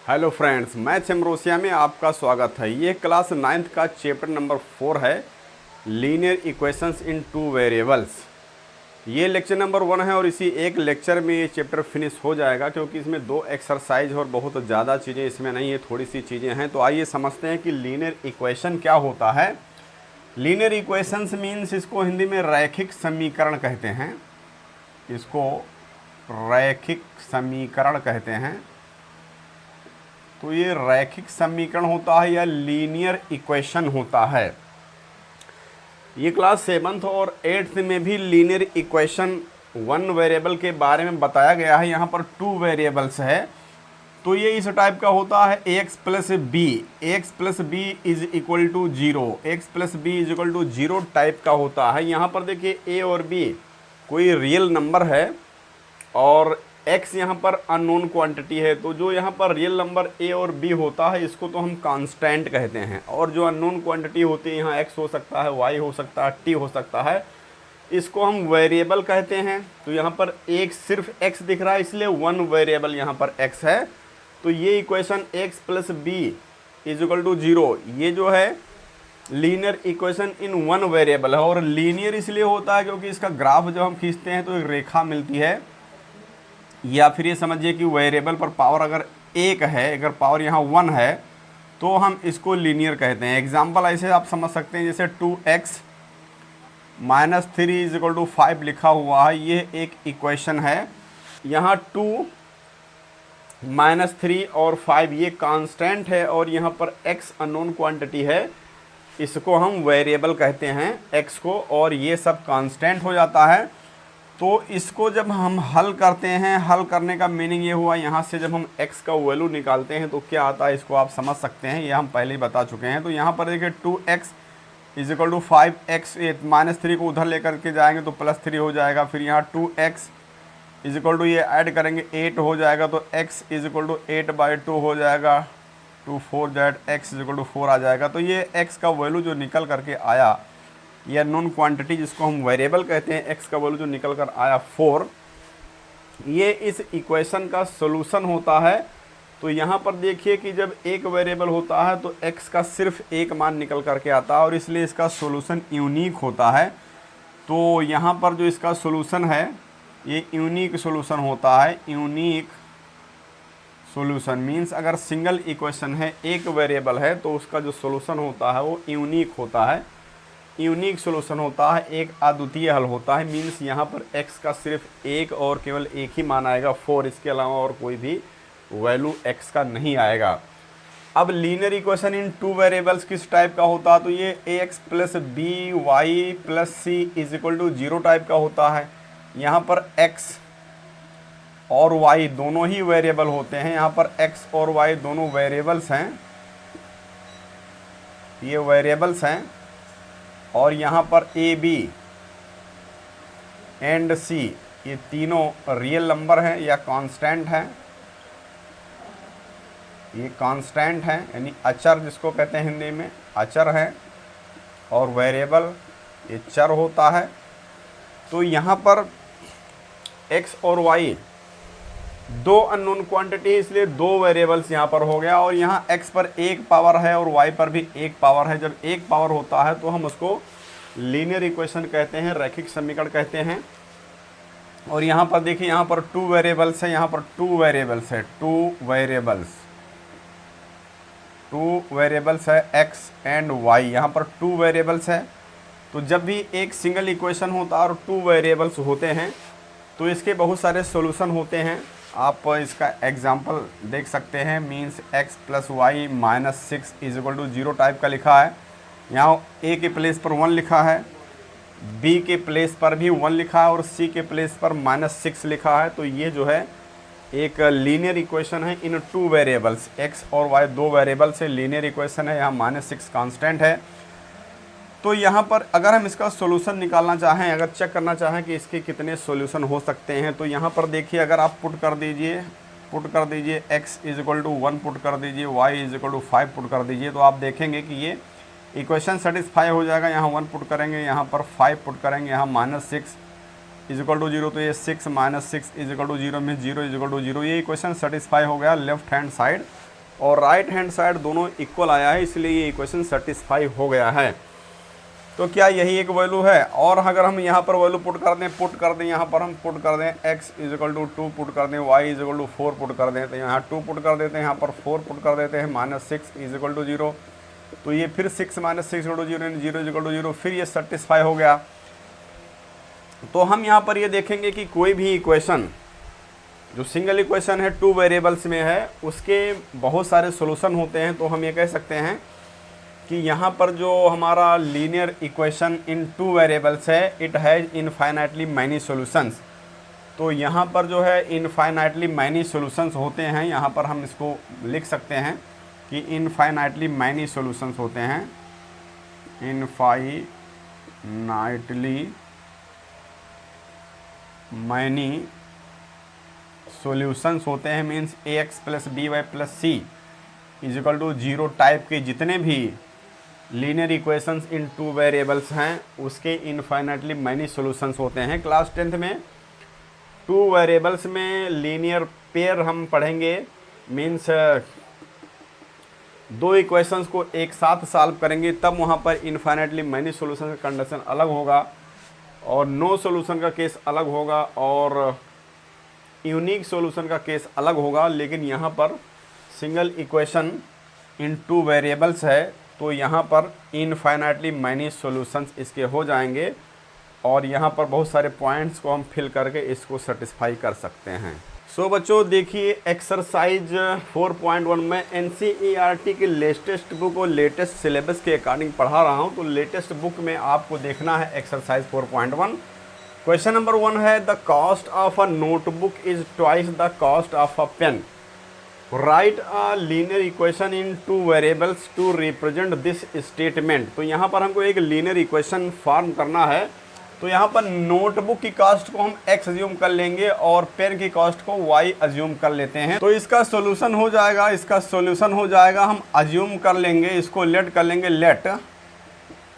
Hello friends, maths ambrosia में आपका स्वागत है। ये क्लास 9th का चैप्टर नंबर 4 है, लीनियर इक्वेशंस इन टू वेरिएबल्स। ये लेक्चर नंबर 1 है और इसी एक लेक्चर में ये चैप्टर फिनिश हो जाएगा, क्योंकि इसमें 2 एक्सरसाइज और बहुत ज़्यादा चीज़ें इसमें नहीं है, थोड़ी सी चीज़ें हैं। तो आइए समझते हैं कि लीनियर इक्वेशन क्या होता है। लीनियर इक्वेशंस मीन्स, इसको हिंदी में रैखिक समीकरण कहते हैं। इसको रैखिक समीकरण कहते हैं। तो ये रैखिक समीकरण होता है या लीनियर इक्वेशन होता है। ये क्लास 7th और 8th में भी लीनियर इक्वेशन 1 वेरिएबल के बारे में बताया गया है। यहाँ पर 2 वेरिएबल्स है, तो ये इस टाइप का होता है ax plus b. X plus b is equal to 0, x plus b is equal to 0 type का होता है। यहाँ पर देखिए a और b कोई रियल नंबर है और x यहाँ पर अननोन क्वांटिटी है। तो जो यहाँ पर रियल नंबर a और b होता है, इसको तो हम कांस्टेंट कहते हैं। और जो अननोन क्वांटिटी होती है, यहाँ x हो सकता है, y हो सकता है, t हो सकता है, इसको हम वेरिएबल कहते हैं। तो यहाँ पर एक सिर्फ x दिख रहा है, इसलिए 1 वेरिएबल यहाँ पर x है। तो ये equation x plus b is equal to 0, ये जो है लीनियर इक्वेशन इन 1 वेरिएबल है। और लीनियर इसलिए होता है क्योंकि इसका ग्राफ जब हम खींचते हैं तो एक रेखा मिलती है, या फिर ये समझिए कि वेरिएबल पर पावर अगर 1 है, अगर पावर यहाँ 1 है, तो हम इसको लीनियर कहते हैं। एग्जाम्पल ऐसे आप समझ सकते हैं, जैसे 2x minus 3 is equal to 5 लिखा हुआ है, ये एक इक्वेशन है। यहाँ 2 माइनस 3 और 5 ये कांस्टेंट है, और यहाँ पर x अननोन क्वांटिटी है, इसको हम वेरिएबल कहते हैं x को, और ये सब कांस्टेंट हो जाता है। तो इसको जब हम हल करते हैं, हल करने का मीनिंग ये हुआ, यहाँ से जब हम x का वैल्यू निकालते हैं तो क्या आता है, इसको आप समझ सकते हैं, ये हम पहले ही बता चुके हैं। तो यहाँ पर देखिए 2x is equal to 5x, minus 3 को उधर लेकर के जाएंगे तो प्लस 3 हो जाएगा। फिर यहाँ 2x इज इक्वल टू ये ऐड करेंगे 8 हो जाएगा, तो x इज इक्वल टू 8/2 हो जाएगा। 2 4 that x is equal to 4 आ जाएगा। तो ये x का वैल्यू जो निकल करके आया, या नॉन क्वांटिटी जिसको हम वेरिएबल कहते हैं, x का वैल्यू जो निकल कर आया 4, ये इस इक्वेशन का सॉल्यूशन होता है। तो यहाँ पर देखिए कि जब एक वेरिएबल होता है तो x का सिर्फ एक मान निकल करके आता है, और इसलिए इसका सॉल्यूशन यूनिक होता है। तो यहाँ पर जो इसका सॉल्यूशन है, ये यूनिक सॉल्यूशन होता है। यूनिक सॉल्यूशन मीन्स अगर सिंगल इक्वेशन है, एक वेरिएबल है, तो उसका जो सॉल्यूशन होता है वो यूनिक होता है। यूनिक सॉल्यूशन होता है, एक अद्वितीय हल होता है। मीन्स यहाँ पर x का सिर्फ एक और केवल एक ही मान आएगा 4, इसके अलावा और कोई भी वैल्यू x का नहीं आएगा। अब लीनियर इक्वेशन इन 2 वेरिएबल्स किस टाइप का होता है, तो ये ax plus b y plus c is equal to 0 type का होता है। यहाँ पर x और y दोनों ही वेरिएबल होते हैं। यहाँ पर x और y दोनों वेरिएबल्स हैं, ये वेरिएबल्स हैं। और यहाँ पर ए बी एंड सी ये तीनों रियल नंबर हैं या कांस्टेंट हैं। ये कांस्टेंट हैं, यानी अचर जिसको कहते हैं हिंदी में, अचर है। और वेरिएबल ये चर होता है। तो यहाँ पर x और y दो अननोन क्वांटिटी, इसलिए 2 वेरिएबल्स यहाँ पर हो गया। और यहाँ x पर 1 पावर है और y पर भी 1 पावर है। जब 1 पावर होता है तो हम उसको लीनियर इक्वेशन कहते हैं, रैखिक समीकरण कहते हैं। और यहाँ पर देखिए, यहाँ पर 2 वेरिएबल्स है, यहाँ पर 2 वेरिएबल्स है, 2 वेरिएबल्स है x एंड y, यहाँ पर 2 वेरिएबल्स है। तो जब भी एक सिंगल इक्वेशन होता है और 2 वेरिएबल्स होते हैं तो इसके बहुत सारे सॉल्यूशन होते हैं। आप इसका एग्जांपल देख सकते हैं। Means x plus y minus 6 is equal to 0 type का लिखा है। यहाँ a के प्लेस पर 1 लिखा है, b के प्लेस पर भी 1 लिखा है, और c के प्लेस पर -6 लिखा है। तो ये जो है एक लीनियर इक्वेशन है इन 2 वेरिएबल्स, x और y 2 वेरिएबल से लीनियर इक्वेशन है। यहाँ -6 कांस्टेंट है। तो यहाँ पर अगर हम इसका सॉल्यूशन निकालना चाहें, अगर चेक करना चाहें कि इसके कितने सॉल्यूशन हो सकते हैं, तो यहाँ पर देखिए, अगर आप पुट कर दीजिए x is equal to 1 put कर दीजिए, y is equal to 5 put कर दीजिए, तो आप देखेंगे कि ये इक्वेशन सेटिस्फाई हो जाएगा। यहाँ 1 पुट करेंगे, यहाँ पर 5 पुट करेंगे, यहाँ -6 इज इक्वल टू 0, तो ये 6 - 6 इज इक्वल टू 0 में 0 इज इक्वल टू 0, ये इक्वेशन सेटिस्फाई हो गया लेफ्ट हैंड साइड और राइट हैंड साइड दोनों इक्वल आया है, इसलिए ये इक्वेशन सेटिस्फाई हो गया है। तो क्या यही एक वैल्यू है? और अगर हम यहाँ पर वैल्यू पुट कर दें यहाँ पर हम पुट कर दें x इजिकल टू 2 पुट कर दें, y इजिकल टू 4 पुट कर दें, तो यहाँ 2 पुट कर देते हैं, यहाँ पर 4 पुट कर देते हैं, -6 इजिकल टू 0। तो ये फिर 6 - 6 इजिकल टू 0, 0 इजिकल टू 0, फिर ये सेटिस्फाई हो गया। तो हम यहाँ पर ये देखेंगे कि कोई भी इक्वेशन जो सिंगल इक्वेशन है 2 वेरिएबल्स में है, उसके बहुत सारे सॉल्यूशन होते हैं। तो हम ये कह सकते हैं कि यहाँ पर जो हमारा लीनियर इक्वेशन इन 2 वेरिएबल्स है, it has infinitely many solutions. तो यहाँ पर जो है इनफाइनाइटली मैनी सॉल्यूशंस होते हैं, यहाँ पर हम इसको लिख सकते हैं कि इनफाइनाइटली मैनी सॉल्यूशंस होते हैं, इनफाइनाइटली मैनी सॉल्यूशंस होते हैं। Means ax + by + c is equal to 0 type के जितने भी लीनियर इक्वेशंस इन 2 वेरिएबल्स हैं, उसके इनफाइनाइटली मैनी सॉल्यूशंस होते हैं। क्लास 10th में 2 वेरिएबल्स में लीनियर पेयर हम पढ़ेंगे। मीन्स 2 इक्वेशंस को एक साथ सॉल्व करेंगे, तब वहाँ पर इनफाइनाइटली मैनी सॉल्यूशन का कंडीशन अलग होगा और नो सॉल्यूशन का केस अलग होगा और यूनिक सॉल्यूशन का केस अलग होगा। लेकिन यहाँ पर सिंगल इक्वेशन इन 2 वेरिएबल्स है, तो यहाँ पर इनफाइनाइटली मैनी सॉल्यूशंस इसके हो जाएंगे और यहाँ पर बहुत सारे पॉइंट्स को हम फिल करके इसको सेटिस्फाई कर सकते हैं। सो बच्चों देखिए, एक्सरसाइज 4.1 में NCERT की लेटेस्ट बुक और लेटेस्ट सिलेबस के अकॉर्डिंग पढ़ा रहा हूँ। तो लेटेस्ट बुक में आपको देखना है एक्सरसाइज 4.1। क्वेश्चन नंबर 1 है, the cost of a notebook is twice the cost of a pen. Write a linear equation in 2 variables to represent this statement. तो यहाँ पर हमको एक लीनियर इक्वेशन फॉर्म करना है। तो यहाँ पर नोटबुक की कॉस्ट को हम x अज्यूम कर लेंगे और पेन की कॉस्ट को y अज्यूम कर लेते हैं। तो इसका सॉल्यूशन हो जाएगा, हम अज्यूम कर लेंगे, इसको लेट कर लेंगे, let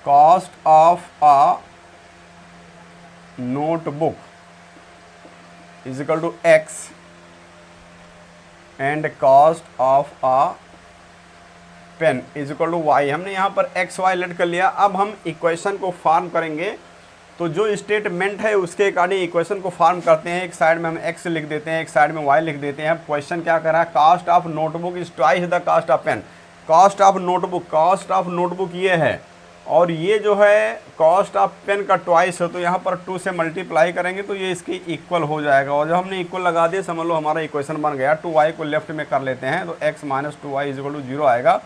cost of a notebook is equal to x and cost of a pen is equal to y। हमने यहाँ पर x y लेट कर लिया। अब हम इक्वेशन को फॉर्म करेंगे। तो जो स्टेटमेंट है उसके अकॉर्डिंग इक्वेशन को फॉर्म करते हैं। एक साइड में हम x लिख देते हैं, एक साइड में y लिख देते हैं। क्वेश्चन क्या कर रहा है, cost of notebook is twice the cost of pen. Cost of notebook ये है और ये जो है कॉस्ट ऑफ पेन का ट्वाइस है। तो यहाँ पर 2 से मल्टीप्लाई करेंगे तो ये इसकी इक्वल हो जाएगा और जब हमने इक्वल लगा दिया समझ लो हमारा इक्वेशन बन गया। 2y को लेफ्ट में कर लेते हैं तो x - 2y is equal to 0 आएगा।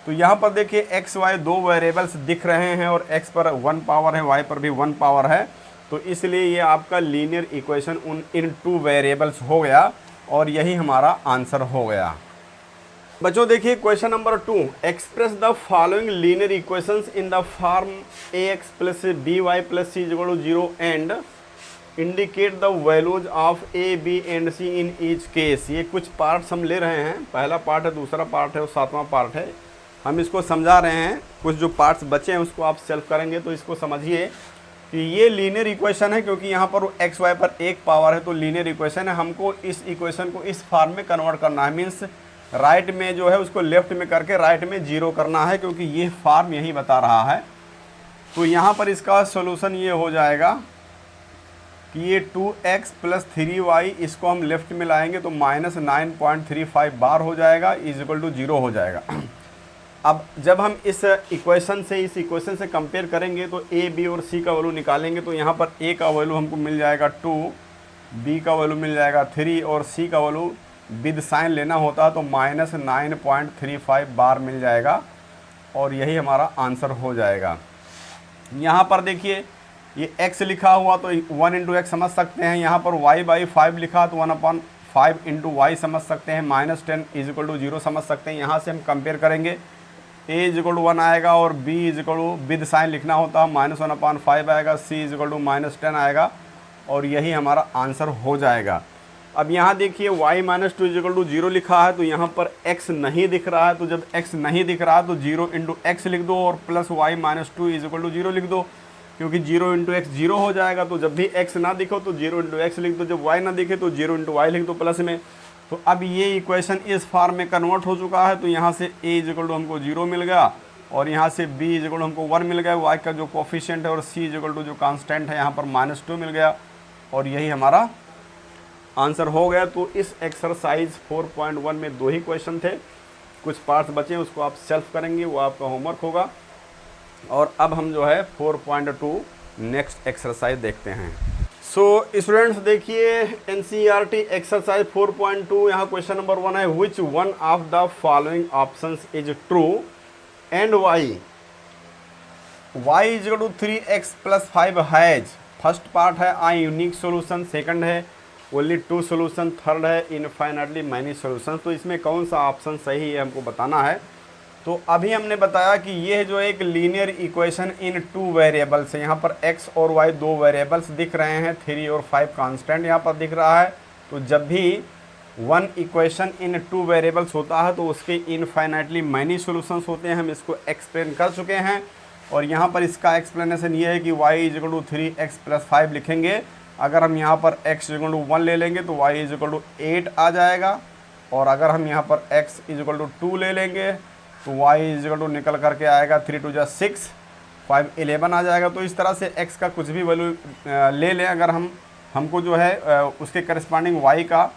तो यहाँ पर देखिए x y 2 वेरिएबल्स दिख रहे हैं और x पर 1 पावर है, y पर भी 1 पावर है। तो इसलिए ये आपका लीनियर इक्वेशन इन 2 वेरिएबल्स हो गया और यही हमारा आंसर हो गया। बच्चों देखिए question number 2, express the following linear equations in the form ax + by + c equal to 0 and indicate the values of a, b and c in each case. ये कुछ पार्ट्स हम ले रहे हैं, पहला पार्ट है, दूसरा पार्ट है और 7वां पार्ट है। हम इसको समझा रहे हैं, कुछ जो पार्ट्स बचे हैं उसको आप सेल्फ करेंगे। तो इसको समझिए कि ये लीनियर इक्वेशन है क्योंकि यहाँ पर x y पर 1 पावर है तो लीनियर इक्वेशन है। हमको इस इक्वेशन को इस फॉर्म में कन्वर्ट करना है। मीन्स राइट में जो है उसको लेफ्ट में करके राइट में 0 करना है क्योंकि ये फॉर्म यही बता रहा है। तो यहाँ पर इसका सॉल्यूशन ये हो जाएगा कि ये 2x + 3y इसको हम लेफ्ट में लाएंगे तो -9.35 बार हो जाएगा इज इक्वल टू 0 हो जाएगा। अब जब हम इस इक्वेशन से कंपेयर करेंगे तो a, b और c का वैल्यू निकालेंगे। तो यहाँ पर a का वैल्यू हमको मिल जाएगा 2, b का वैल्यू मिल जाएगा 3 और c का वैल्यू विद साइन लेना होता तो -9.35 बार मिल जाएगा और यही हमारा आंसर हो जाएगा। यहाँ पर देखिए ये x लिखा हुआ तो 1 × x समझ सकते हैं। यहाँ पर y/5 लिखा तो 1/5 × y समझ सकते हैं। -10 इज इक्वल टू 0 समझ सकते हैं। यहाँ से हम कंपेयर करेंगे, a इज इक्वल टू 1 आएगा और b is equal to with sign लिखना होता है -1/5 आएगा, c इज इक्वल टू -10 आएगा और यही हमारा आंसर हो जाएगा। अब यहाँ देखिए y - 2 इज इक्वल टू 0 लिखा है तो यहाँ पर x नहीं दिख रहा है। तो जब x नहीं दिख रहा है तो 0 × x लिख दो और plus y - 2 is equal to 0 लिख दो क्योंकि 0 × x 0 हो जाएगा। तो जब भी x ना दिखो तो 0 × x लिख दो, जब y ना दिखे तो 0 × y लिख दो प्लस में। तो अब ये इक्वेशन इस फॉर्म में कन्वर्ट हो चुका है। तो यहाँ से a इक्वल टू हमको 0 मिल गया और यहाँ से b इक्वल टू हमको 1 मिल गया, y का जो कोफिशिएंट है, और c इक्वल टू जो कांस्टेंट है यहाँ पर -2 मिल गया, और यही हमारा आंसर हो गया। तो इस एक्सरसाइज 4.1 में 2 ही क्वेश्चन थे, कुछ पार्ट्स बचे, उसको आप सेल्फ करेंगे, वो आपका होमवर्क होगा। और अब हम जो है 4.2 नेक्स्ट एक्सरसाइज देखते हैं। सो स्टूडेंट्स देखिए, एनसीईआरटी एक्सरसाइज 4.2, यहाँ क्वेश्चन नंबर 1 है, which one of the following options is true and why. y is equal to 3x plus 5 has, first part है आई यूनिक सोल्यूशन, सेकंड है only 2 solution, third है infinitely many solution. तो इसमें कौन सा option सही है हमको बताना है। तो अभी हमने बताया कि ये जो एक लीनियर इक्वेशन इन 2 वेरिएबल्स है, यहाँ पर x और y 2 वेरिएबल्स दिख रहे हैं, 3 और 5 कांस्टेंट यहाँ पर दिख रहा है। तो जब भी वन इक्वेशन इन 2 वेरिएबल्स होता है तो उसके इनफाइनाइटली मैनी सॉल्यूशंस होते हैं, हम इसको एक्सप्लेन कर चुके हैं। और यहाँ पर इसका एक्सप्लेनेशन ये है कि y is equal to 3x plus 5 लिखेंगे, अगर हम यहाँ पर x इक्वल टू 1 ले लेंगे तो y इज इक्वल टू 8 आ जाएगा, और अगर हम यहाँ पर x इज इक्वल टू 2 ले लेंगे तो y इज इक्वल टू निकल करके आएगा 3 2 जा 6, 5 11 आ जाएगा। तो इस तरह से x का कुछ भी वैल्यू ले लें, अगर हमको जो है उसके करस्पॉन्डिंग y का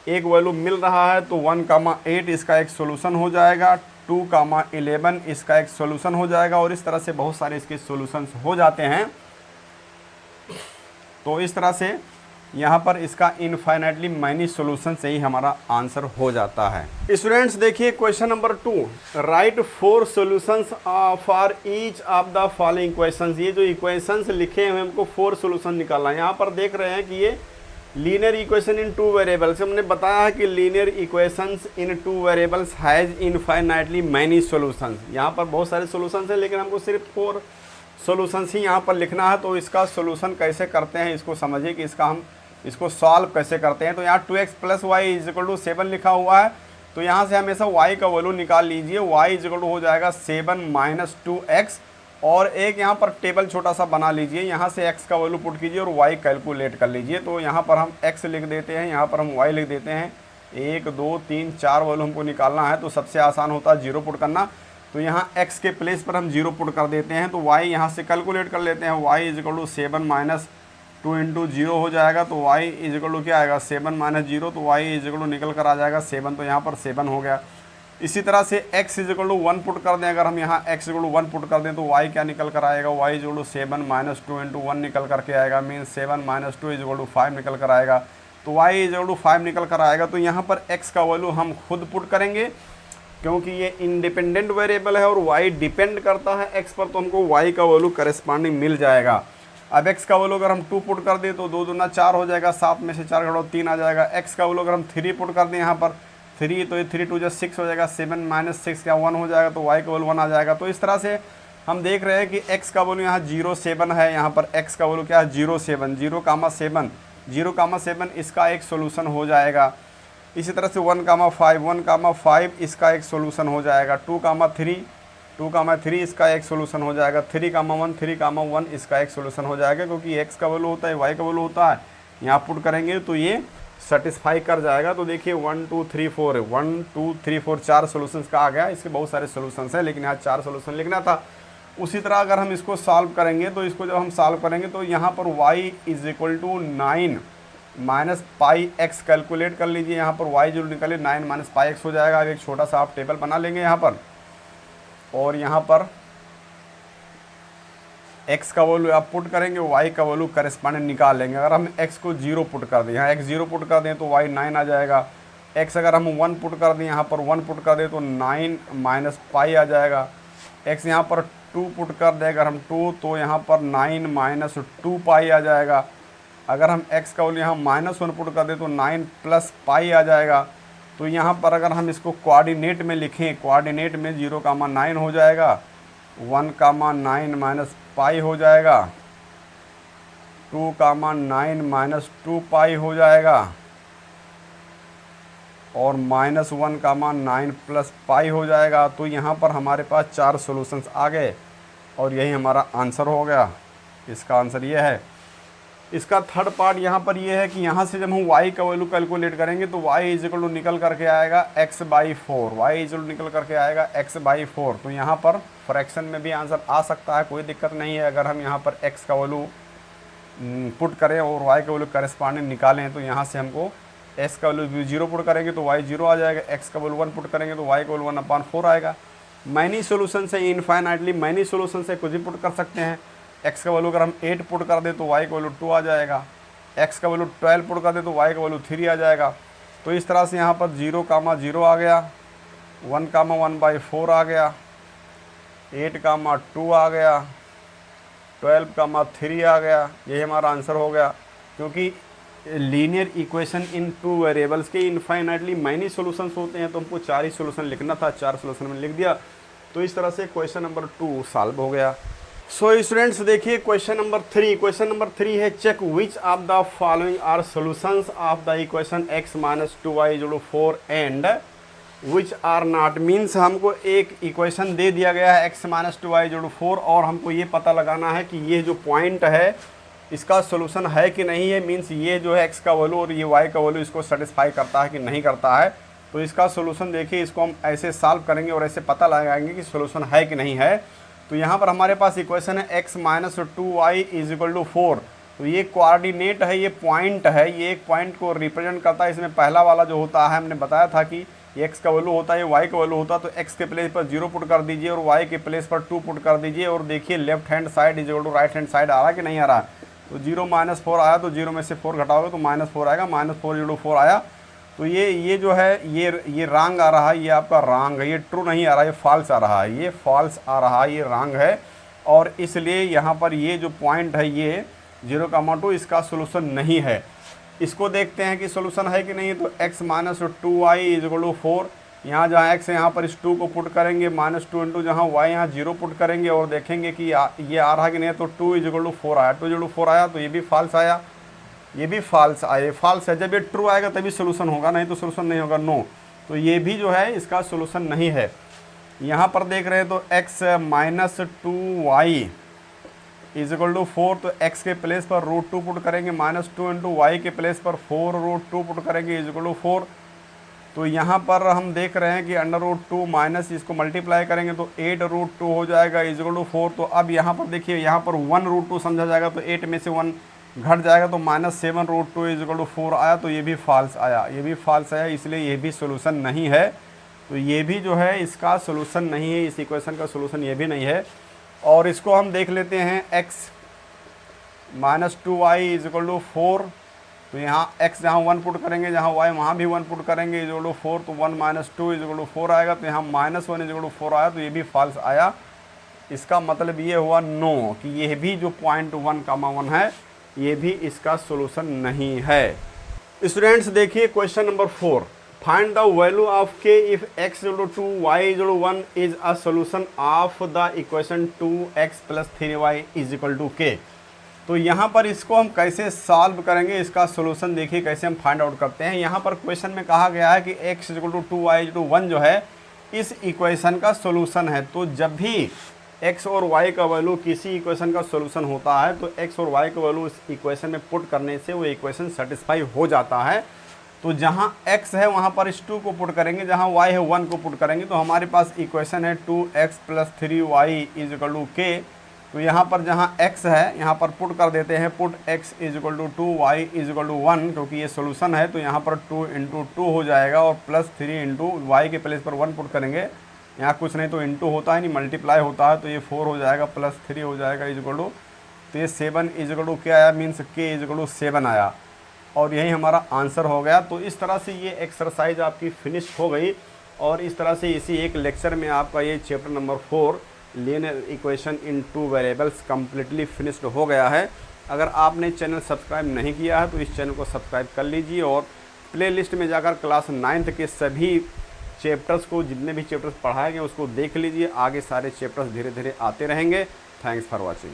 एक वैल्यू मिल रहा है तो 1,8 इसका एक सोल्यूशन हो जाएगा, 2,11 इसका एक सोल्यूशन हो जाएगा, और इस तरह से बहुत सारे इसके सोल्यूशंस हो जाते हैं। तो इस तरह से यहाँ पर इसका इनफाइनाइटली मैनी सोल्यूशन से ही हमारा आंसर हो जाता है। स्टूडेंट्स देखिए question number 2, right 4 solutions for each of the following questions. ये जो इक्वेशंस लिखे हुए हमको 4 सॉल्यूशन निकालना है। यहाँ पर देख रहे हैं कि ये लीनियर इक्वेशन इन 2 वेरिएबल्स, हमने बताया है कि linear equations in 2 variables has infinitely many solutions. यहाँ पर बहुत सारे सॉल्यूशंस हैं, लेकिन हमको सिर्फ 4 सॉल्यूशंस ही यहाँ पर लिखना है। तो इसका सॉल्यूशन कैसे करते हैं इसको समझिए कि हम इसको सॉल्व कैसे करते हैं। तो यहाँ 2x plus y is equal to 7 लिखा हुआ है, तो यहाँ से हमेशा y का वैल्यू निकाल लीजिए। y इज इक्वल टू हो जाएगा 7 माइनस 2x, और एक यहाँ पर टेबल छोटा सा बना लीजिए, यहाँ से x का वैल्यू पुट कीजिए और y कैलकुलेट कर लीजिए। तो यहाँ पर हम x लिख देते हैं, यहाँ पर हम y लिख देते हैं। 1 2 3 4 वैल्यू हमको निकालना है, तो सबसे आसान होता है 0 पुट करना। तो यहाँ x के प्लेस पर हम 0 पुट कर देते हैं, तो y यहाँ से कैलकुलेट कर लेते हैं। y is equal to 7 minus 2 into 0 हो जाएगा, तो y इज इक्वल टू क्या आएगा 7 माइनस 0, तो y इज इक्वल टू निकल कर आ जाएगा 7, तो यहाँ पर 7 हो गया। इसी तरह से x is equal to 1 put कर दें, अगर हम यहाँ x इक्वल टू 1 पुट कर दें तो y क्या निकल कर आएगा, y is equal to 7 minus 2 into 1 निकल करके आएगा, means 7 minus 2 is equal to 5 निकल कर आएगा। तो y इज इक्वल टू 5 निकल कर आएगा। तो यहाँ पर x का वैल्यू हम खुद पुट करेंगे, क्योंकि ये इंडिपेंडेंट वेरिएबल है और y डिपेंड करता है x पर, तो हमको y का वैल्यू करस्पॉन्डिंग मिल जाएगा। अब x का वैल्यू अगर हम 2 पुट कर दें तो 2 दूना 4 हो जाएगा, 7 में से 4 घटाओ 3 आ जाएगा। x का वैल्यू अगर हम 3 पुट कर दें यहाँ पर 3, तो ये 3 2 जा 6 हो जाएगा, 7 माइनस 6 क्या 1 हो जाएगा, तो y का वैल्यू 1 आ जाएगा। तो इस तरह से हम देख रहे हैं कि x का वैल्यू यहाँ 0 7 है, यहाँ पर x का वैल्यू क्या है 0 7, 0,7 इसका एक सोल्यूशन हो जाएगा। इसी तरह से 1,5 इसका एक सोल्यूशन हो जाएगा, 2,3 इसका एक सोल्यूशन हो जाएगा, 3,1 इसका एक सोल्यूशन हो जाएगा, क्योंकि x का वैल्यू होता है y का वैल्यू होता है, यहाँ पुट करेंगे तो ये सेटिस्फाई कर जाएगा। तो देखिए 1 2 3 4 है, 1 2 3 4 4 सोल्यूशंस का आ गया। इसके बहुत सारे सोल्यूशंस हैं, लेकिन यहाँ 4 सोल्यूशन लिखना था। उसी तरह अगर हम इसको सॉल्व करेंगे, तो इसको जब हम सॉल्व करेंगे तो यहाँ पर y is equal to 9 minus pi x calculate कर लीजिए। यहाँ पर y जो निकले 9 माइनस पाई एक्स हो जाएगा। अब एक छोटा सा आप टेबल बना लेंगे यहाँ पर, और यहाँ पर x का वैल्यू आप पुट करेंगे, y का वैल्यू करस्पॉन्डिंग निकाल लेंगे। अगर हम x को 0 पुट कर दें, यहाँ x 0 पुट कर दें तो y 9 आ जाएगा। x अगर हम 1 पुट कर दें, यहाँ पर 1 पुट कर दें तो 9 माइनस पाई आ जाएगा। x यहाँ पर 2 पुट कर दें अगर हम 2, तो यहाँ पर 9 माइनस 2 पाई आ जाएगा। अगर हम x का वैल्यू यहाँ -1 पुट कर दें तो 9 प्लस पाई आ जाएगा। तो यहाँ पर अगर हम इसको कोऑर्डिनेट में लिखें, कोऑर्डिनेट में 0,9 हो जाएगा, 1,9 माइनस पाई हो जाएगा, 2,9 माइनस 2 पाई हो जाएगा, और -1,9 प्लस पाई हो जाएगा। तो यहाँ पर हमारे पास 4 सॉल्यूशंस आ गए और यही हमारा आंसर हो गया। इसका आंसर ये है। इसका थर्ड पार्ट यहाँ पर ये है कि यहाँ से जब हम y का वैल्यू कैलकुलेट करेंगे तो y इजिकल टू निकल करके आएगा x/4, y इजिकल टू निकल करके आएगा x/4। तो यहाँ पर फ्रैक्शन में भी आंसर आ सकता है, कोई दिक्कत नहीं है। अगर हम यहाँ पर x का वैल्यू पुट करें और y का वैल्यू करेस्पॉन्डिंग निकालें तो यहाँ से हमको x का वैल्यू 0 पुट करेंगे तो y 0 आ जाएगा, x का वैल्यू 1 पुट करेंगे तो y का वैल्यू 1/4 आएगा। मैनी सोल्यूशन से इनफाइनाइटली मैनी सोल्यूशन से कुछ भी पुट कर सकते हैं। x का वैल्यू अगर हम 8 पुट कर दे तो y का वैल्यू 2 आ जाएगा, x का वैल्यू 12 पुट कर दे तो y का वैल्यू 3 आ जाएगा। तो इस तरह से यहाँ पर 0,0 आ गया, 1,1/4 आ गया, 8,2 आ गया, 12,3 आ गया। यही हमारा आंसर हो गया। क्योंकि लीनियर इक्वेशन इन टू वेरिएबल्स के इनफाइनाइटली मैनी सॉल्यूशंस होते हैं तो हमको 4 ही सॉल्यूशन लिखना था, 4 सॉल्यूशन में लिख दिया। तो इस तरह से क्वेश्चन नंबर 2 सॉल्व हो गया। सो स्टूडेंट्स देखिए क्वेश्चन नंबर 3। क्वेश्चन नंबर 3 है check which of the following are solutions of the equation x - 2y 4 and which are not. Means हमको एक इक्वेशन दे दिया गया है x - 2y 4 और हमको ये पता लगाना है कि ये जो पॉइंट है इसका सोल्यूशन है कि नहीं है। मीन्स ये जो है x का वैल्यू और ये y का वैल्यू इसको सेटिस्फाई करता है कि नहीं करता है। तो इसका सोल्यूशन देखिए, इसको हम ऐसे सॉल्व करेंगे और ऐसे पता लगाएंगे कि सोल्यूशन है कि नहीं है। तो यहाँ पर हमारे पास इक्वेशन है x - 2y = 4। तो ये कोऑर्डिनेट है, ये पॉइंट है, ये एक पॉइंट को रिप्रेजेंट करता है। इसमें पहला वाला जो होता है हमने बताया था कि ये x का वैल्यू होता है, ये y का वैल्यू होता है। तो x के प्लेस पर 0 पुट कर दीजिए और y के प्लेस पर 2 पुट कर दीजिए और देखिए left hand side = right hand side आ रहा है कि नहीं आ रहा है। तो 0 - 4 आया तो 0 में से 4 घटाओगे तो -4 आएगा, -4 = 4 आया। तो ये जो है ये रॉन्ग आ रहा है, ये आपका रॉन्ग है, ये ट्रू नहीं आ रहा है, ये फॉल्स आ रहा है, ये फॉल्स आ रहा है, ये रॉन्ग है। और इसलिए यहाँ पर ये जो पॉइंट है ये 0,2 इसका सोल्यूशन नहीं है। इसको देखते हैं कि सोल्यूशन है कि नहीं। तो x - 2y = 4, यहाँ जहाँ x है यहाँ पर इस 2 को पुट करेंगे, -2 इंटू जहाँ y यहाँ 0 पुट करेंगे और देखेंगे कि ये आ रहा है कि नहीं। तो 2 = 4 आया, 2 = 4 आया तो ये भी फॉल्स आया, ये भी फॉल्स आए, फॉल्स है। जब ये ट्रू आएगा तभी सोल्यूशन होगा, नहीं तो सोल्यूशन नहीं होगा, नो। तो ये भी जो है इसका सोल्यूशन नहीं है। यहाँ पर देख रहे हैं तो x - 2y = 4, तो x के प्लेस पर √2 पुट करेंगे, -2 इंटू y के प्लेस पर 4√2 पुट करेंगे = 4। तो यहाँ पर हम देख रहे हैं कि √2 माइनस इसको मल्टीप्लाई करेंगे तो 8√2 हो जाएगा = 4। तो अब यहाँ पर देखिए, यहाँ पर 1√2 समझा जाएगा तो 8 में से 1 घट जाएगा तो -7√2 = 4 आया। तो ये भी फॉल्स आया, ये भी फॉल्स आया, इसलिए ये भी सोल्यूशन नहीं है। तो ये भी जो है इसका सोल्यूशन नहीं है, इस इक्वेशन का सोल्यूशन ये भी नहीं है। और इसको हम देख लेते हैं x - 2y = 4। तो यहाँ x जहाँ 1 पुट करेंगे, जहाँ y वहाँ भी 1 पुट करेंगे = 4, तो 1 - 2 = 4 आएगा। तो यहाँ -1 = 4 आया, तो ये भी फॉल्स आया। इसका मतलब ये हुआ नो, कि ये भी जो पॉइंट 1,1 है ये भी इसका सोल्यूशन नहीं है। स्टूडेंट्स देखिए question number 4। Find the value of k if x = 2 y = 1 is a solution of the equation 2x + 3y = k। तो यहाँ पर इसको हम कैसे सॉल्व करेंगे, इसका सोल्यूशन देखिए कैसे हम फाइंड आउट करते हैं। यहाँ पर क्वेश्चन में कहा गया है कि x = 2 y = 1 जो है इस इक्वेशन का सोल्यूशन है। तो जब भी x और y का वैल्यू किसी इक्वेशन का सोल्यूशन होता है तो x और y का वैल्यू इस इक्वेशन में पुट करने से वो इक्वेशन सेटिस्फाई हो जाता है। तो जहाँ x है वहाँ पर इस 2 को पुट करेंगे, जहाँ y है 1 को पुट करेंगे। तो हमारे पास इक्वेशन है 2x + 3y = k। तो यहाँ पर जहाँ x है यहाँ पर पुट कर देते हैं, पुट x = 2 y = 1, क्योंकि ये सोल्यूशन है। तो यहाँ पर 2 × 2 हो जाएगा और +3 इंटू y के प्लेस पर 1 पुट करेंगे, यहाँ कुछ नहीं तो इंटू होता है नहीं मल्टीप्लाई होता है, तो ये 4 हो जाएगा, +3 हो जाएगा = तो ये 7 = क्या आया, मीन्स k = 7 आया। और यही हमारा आंसर हो गया। तो इस तरह से ये एक्सरसाइज आपकी फिनिश हो गई और इस तरह से इसी एक लेक्चर में आपका ये chapter number 4 linear equation in 2 variables completely finished हो गया है। अगर आपने चैनल सब्सक्राइब नहीं किया है तो इस चैनल को सब्सक्राइब कर लीजिए और प्लेलिस्ट में जाकर क्लास 9th के सभी चैप्टर्स को, जितने भी चैप्टर्स पढ़ाए गए उसको देख लीजिए। आगे सारे चैप्टर्स धीरे धीरे आते रहेंगे। Thanks for watching.